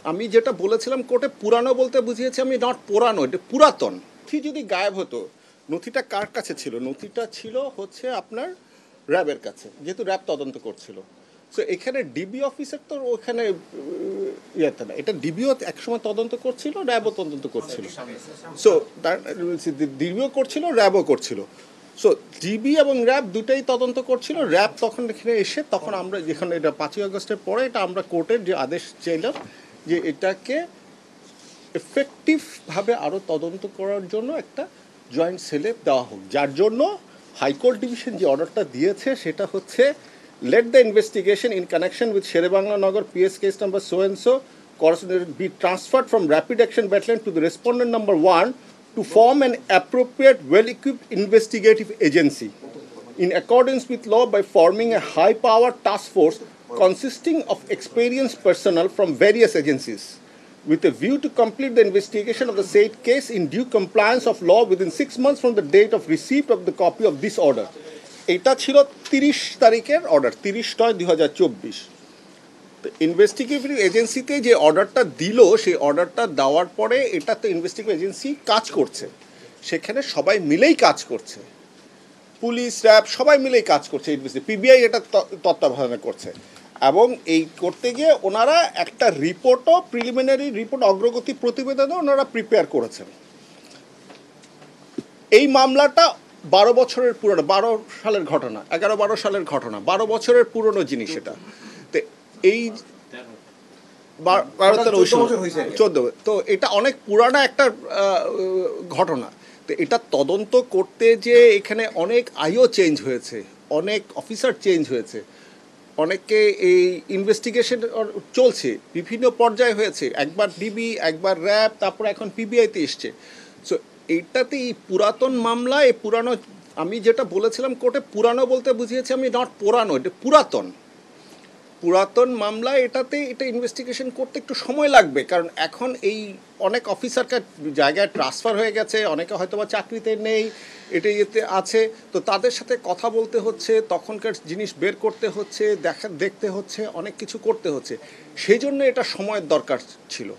আমি যেটা বলেছিলাম কোর্টে পুরানো বলতে বুঝিয়েছি আমি নট পুরানো, এটা পুরাতন। নথি যদি গায়েব হতো, নথিটা কার কাছে ছিল? নথিটা ছিল হচ্ছে আপনার র্যাবের কাছে, যেহেতু র্যাব তদন্ত করছিল। সো এখানে ডিবি অফিসার তো ওখানে ইয়েতে না, এটা ডিবিও একসময় তদন্ত করছিল, র্যাবও তদন্ত করছিল। সো ডিবিও করছিল, র্যাবও করছিল। সো ডিবি এবং র্যাব দুটাই তদন্ত করছিল। র্যাব তখন এখানে এসে, তখন আমরা যেখানে এটা 5ই আগস্টের পরে এটা আমরা কোর্টের যে আদেশ চাইলাম যে এটাকে এফেক্টিভভাবে আরও তদন্ত করার জন্য একটা জয়েন্ট সেলে দেওয়া হোক, যার জন্য হাইকোর্ট ডিভিশন যে অর্ডারটা দিয়েছে সেটা হচ্ছে let the investigation in connection with Sherebangla Nagar PS case number so and so be transferred from Rapid Action Battalion to the respondent number 1 to form an appropriate well-equipped investigative agency in accordance with law by forming a high-powered task force consisting of experienced personnel from various agencies with a view to complete the investigation of the said case in due compliance of law within 6 months from the date of receipt of the copy of this order. এটা ছিল 30 তারিখের order, 30/9/2024। তো investigative এজেন্সিতে যে অর্ডারটা দিল, সেই অর্ডারটা দেওয়ার পরে এটা তো ইনভেস্টিগেটিভ এজেন্সি কাজ করছে, সেখানে সবাই মিলেই কাজ করছে, পুলিশ র্যাব সবাই মিলেই কাজ করছে, পিবিআই এটা তত্ত্বাবধানে করছে। এবং এই করতে গিয়ে ওনারা একটা রিপোর্টও, প্রিলিমিনারি রিপোর্ট, অগ্রগতি প্রতিবেদনও ওনারা প্রিপেয়ার করেছেন। এই মামলাটা 12 বছরের পুরনো, 12 সালের ঘটনা, 11-12 সালের ঘটনা, 12 বছরের পুরনো জিনিস এটা। তো এই 14, তো এটা অনেক পুরানা একটা ঘটনা। তো এটা তদন্ত করতে যে এখানে অনেক আইও চেঞ্জ হয়েছে, অনেক অফিসার চেঞ্জ হয়েছে, অনেকে এই ইনভেস্টিগেশন চলছে, বিভিন্ন পর্যায়ে হয়েছে, একবার ডিবি, একবার র্যাব, তারপর এখন পিবিআইতে এসছে। সো এইটাতে এই পুরাতন মামলা, এই পুরানো, আমি যেটা বলেছিলাম কোর্টে পুরানো বলতে বুঝিয়েছি আমি নট পুরানো, এটা পুরাতন। পুরাতন মামলা, এটাতে এটা ইনভেস্টিগেশন করতে একটু সময় লাগবে, কারণ এখন এই অনেক অফিসারকে জায়গায় ট্রান্সফার হয়ে গেছে, অনেকে হয়তো বা চাকরিতে নেই, এটা ইয়েতে আছে, তো তাদের সাথে কথা বলতে হচ্ছে, তখনকার জিনিস বের করতে হচ্ছে, দেখতে হচ্ছে, অনেক কিছু করতে হচ্ছে, সেই জন্য এটা সময়ের দরকার ছিল।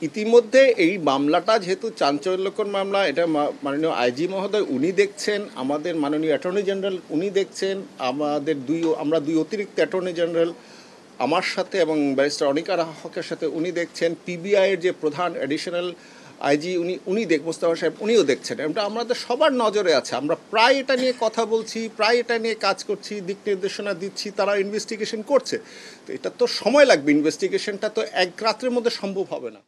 ইতিমধ্যে এই মামলাটা যেহেতু চাঞ্চল্যকর মামলা, এটা মাননীয় আইজি মহোদয় উনি দেখছেন, আমাদের মাননীয় অ্যাটর্নি জেনারেল উনি দেখছেন, আমরা দুই অতিরিক্ত অ্যাটর্নি জেনারেল আমার সাথে এবং ব্যারিস্টার অনিকা হকের সাথে উনি দেখছেন, পিবিআইয়ের যে প্রধান অ্যাডিশনাল আইজি উনি মোস্তফা সাহেব উনিও দেখছেন। এটা আমাদের সবার নজরে আছে, আমরা প্রায় এটা নিয়ে কথা বলছি, প্রায় এটা নিয়ে কাজ করছি, দিক নির্দেশনা দিচ্ছি, তারা ইনভেস্টিগেশন করছে। তো এটা তো সময় লাগবে, ইনভেস্টিগেশনটা তো এক রাত্রের মধ্যে সম্ভব হবে না।